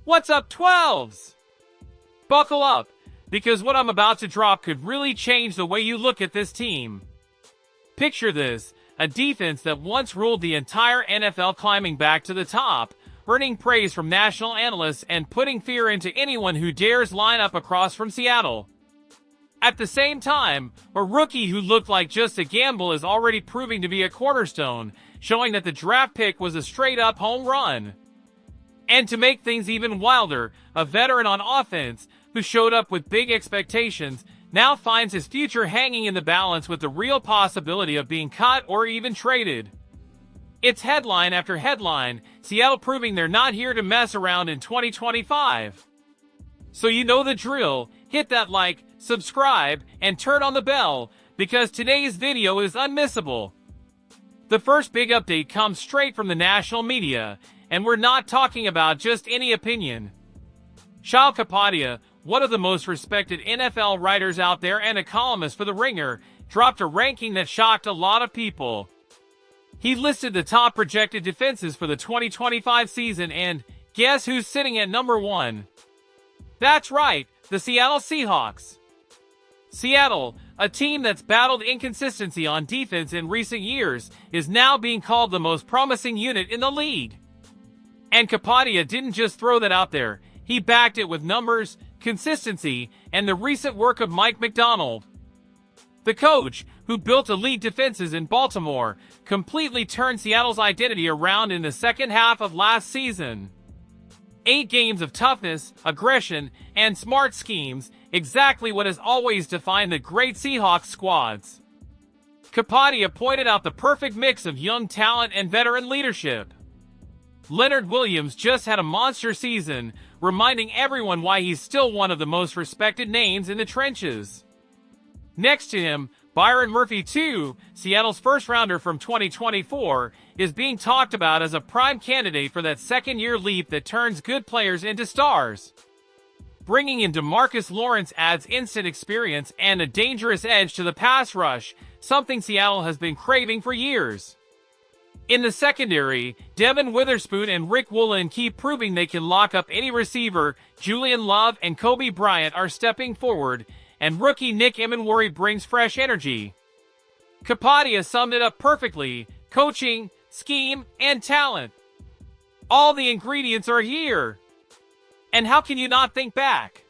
What's up, 12s? Buckle up, because what I'm about to drop could really change the way you look at this team. Picture this, a defense that once ruled the entire NFL climbing back to the top, earning praise from national analysts and putting fear into anyone who dares line up across from Seattle. At the same time, a rookie who looked like just a gamble is already proving to be a cornerstone, showing that the draft pick was a straight-up home run. And to make things even wilder, a veteran on offense, who showed up with big expectations, now finds his future hanging in the balance with the real possibility of being cut or even traded. It's headline after headline, Seattle proving they're not here to mess around in 2025. So you know the drill, hit that like, subscribe, and turn on the bell, because today's video is unmissable. The first big update comes straight from the national media, and we're not talking about just any opinion. Shal Kapadia, one of the most respected NFL writers out there and a columnist for The Ringer, dropped a ranking that shocked a lot of people. He listed the top projected defenses for the 2025 season, and guess who's sitting at number 1? That's right, the Seattle Seahawks. Seattle, a team that's battled inconsistency on defense in recent years, is now being called the most promising unit in the league. And Kapadia didn't just throw that out there, he backed it with numbers, consistency, and the recent work of Mike Macdonald. The coach, who built elite defenses in Baltimore, completely turned Seattle's identity around in the second half of last season. 8 games of toughness, aggression, and smart schemes, exactly what has always defined the great Seahawks squads. Kapadia pointed out the perfect mix of young talent and veteran leadership. Leonard Williams just had a monster season, reminding everyone why he's still one of the most respected names in the trenches. Next to him, Byron Murphy II, Seattle's first-rounder from 2024, is being talked about as a prime candidate for that second-year leap that turns good players into stars. Bringing in DeMarcus Lawrence adds instant experience and a dangerous edge to the pass rush, something Seattle has been craving for years. In the secondary, Devin Witherspoon and Rick Woolen keep proving they can lock up any receiver. Julian Love and Kobe Bryant are stepping forward, and rookie Nick Emenwari brings fresh energy. Kapadia summed it up perfectly: coaching, scheme, and talent. All the ingredients are here. And how can you not think back?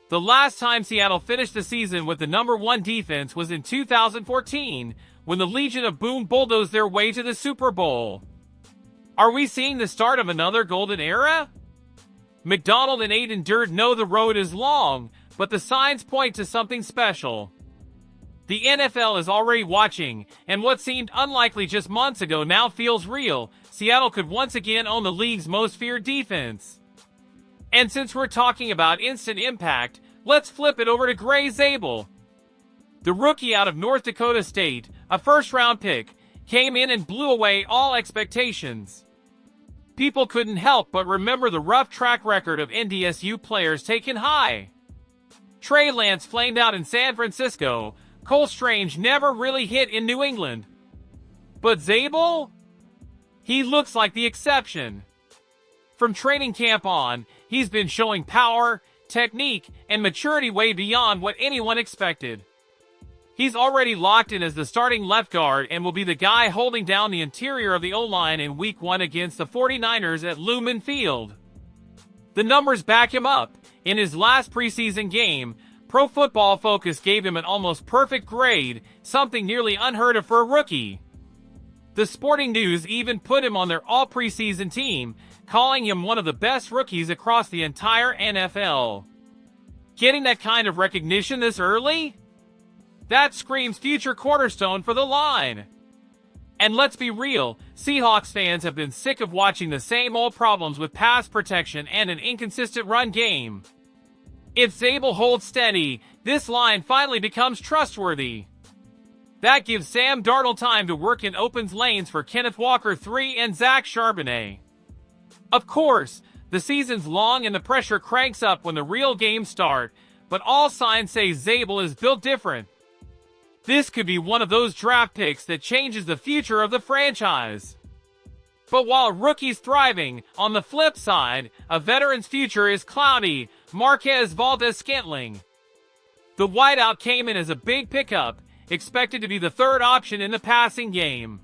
The last time Seattle finished the season with the number 1 defense was in 2014, when the Legion of Boom bulldozed their way to the Super Bowl. Are we seeing the start of another golden era? McDonald and Aiden Durd know the road is long, but the signs point to something special. The NFL is already watching, and what seemed unlikely just months ago now feels real. Seattle could once again own the league's most feared defense. And since we're talking about instant impact, let's flip it over to Gray Zabel. The rookie out of North Dakota State, a first-round pick, came in and blew away all expectations. People couldn't help but remember the rough track record of NDSU players taken high. Trey Lance flamed out in San Francisco. Cole Strange never really hit in New England. But Zabel? He looks like the exception. From training camp on, he's been showing power, technique, and maturity way beyond what anyone expected. He's already locked in as the starting left guard and will be the guy holding down the interior of the O-line in Week 1 against the 49ers at Lumen Field. The numbers back him up. In his last preseason game, Pro Football Focus gave him an almost perfect grade, something nearly unheard of for a rookie. The Sporting News even put him on their all-preseason team, calling him one of the best rookies across the entire NFL. Getting that kind of recognition this early? That screams future cornerstone for the line. And let's be real, Seahawks fans have been sick of watching the same old problems with pass protection and an inconsistent run game. If Zabel holds steady, this line finally becomes trustworthy. That gives Sam Darnold time to work and opens lanes for Kenneth Walker III and Zach Charbonnet. Of course, the season's long and the pressure cranks up when the real games start, but all signs say Zabel is built different. This could be one of those draft picks that changes the future of the franchise. But while rookies thriving, on the flip side, a veteran's future is cloudy. Marquez Valdes-Scantling. The wideout came in as a big pickup, expected to be the third option in the passing game.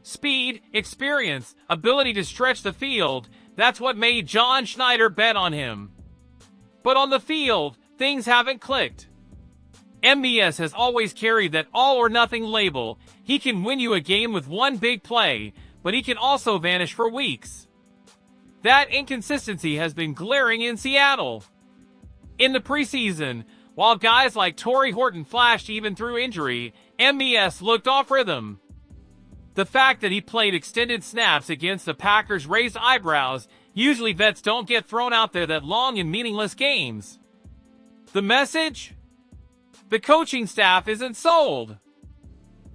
Speed, experience, ability to stretch the field, that's what made John Schneider bet on him. But on the field, things haven't clicked. MVS has always carried that all-or-nothing label. He can win you a game with one big play, but he can also vanish for weeks. That inconsistency has been glaring in Seattle. In the preseason, while guys like Torrey Horton flashed even through injury, MVS looked off rhythm. The fact that he played extended snaps against the Packers raised eyebrows. Usually vets don't get thrown out there that long in meaningless games. The message? The coaching staff isn't sold.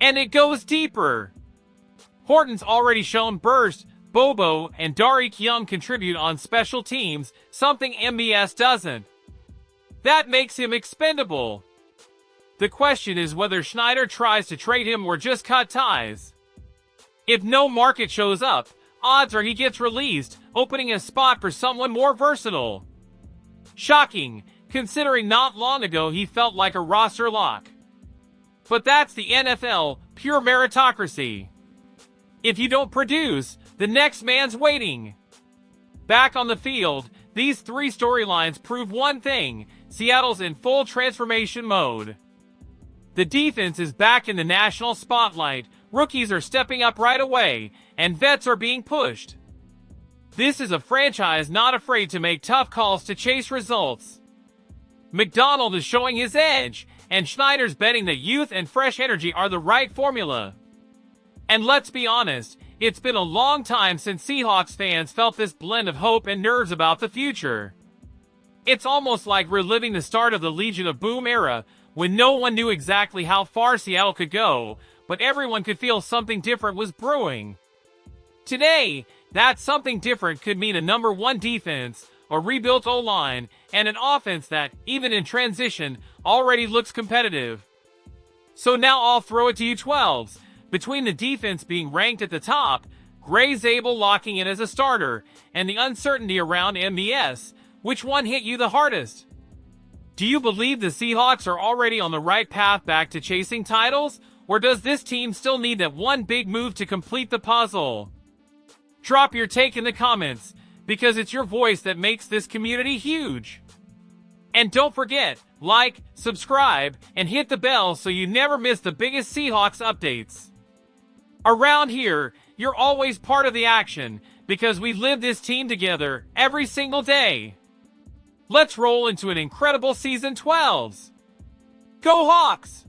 And it goes deeper. Horton's already shown burst, Bobo and Darek Young contribute on special teams, something MVS doesn't. That makes him expendable. The question is whether Schneider tries to trade him or just cut ties. If no market shows up, odds are he gets released, opening a spot for someone more versatile. Shocking, considering not long ago he felt like a roster lock. But that's the NFL, pure meritocracy. If you don't produce, the next man's waiting. Back on the field, these three storylines prove one thing: Seattle's in full transformation mode. The defense is back in the national spotlight, rookies are stepping up right away, and vets are being pushed. This is a franchise not afraid to make tough calls to chase results. McDonald is showing his edge, and Schneider's betting that youth and fresh energy are the right formula. And let's be honest, it's been a long time since Seahawks fans felt this blend of hope and nerves about the future. It's almost like reliving the start of the Legion of Boom era, when no one knew exactly how far Seattle could go, but everyone could feel something different was brewing. Today, that something different could mean a number one defense, a rebuilt O-line, and an offense that, even in transition, already looks competitive. So now I'll throw it to you 12s. Between the defense being ranked at the top, Gray Zabel locking in as a starter, and the uncertainty around MVS, which one hit you the hardest? Do you believe the Seahawks are already on the right path back to chasing titles, or does this team still need that one big move to complete the puzzle? Drop your take in the comments, because it's your voice that makes this community huge. And don't forget, like, subscribe, and hit the bell so you never miss the biggest Seahawks updates. Around here, you're always part of the action, because we live this team together every single day. Let's roll into an incredible Season 12s. Go Hawks!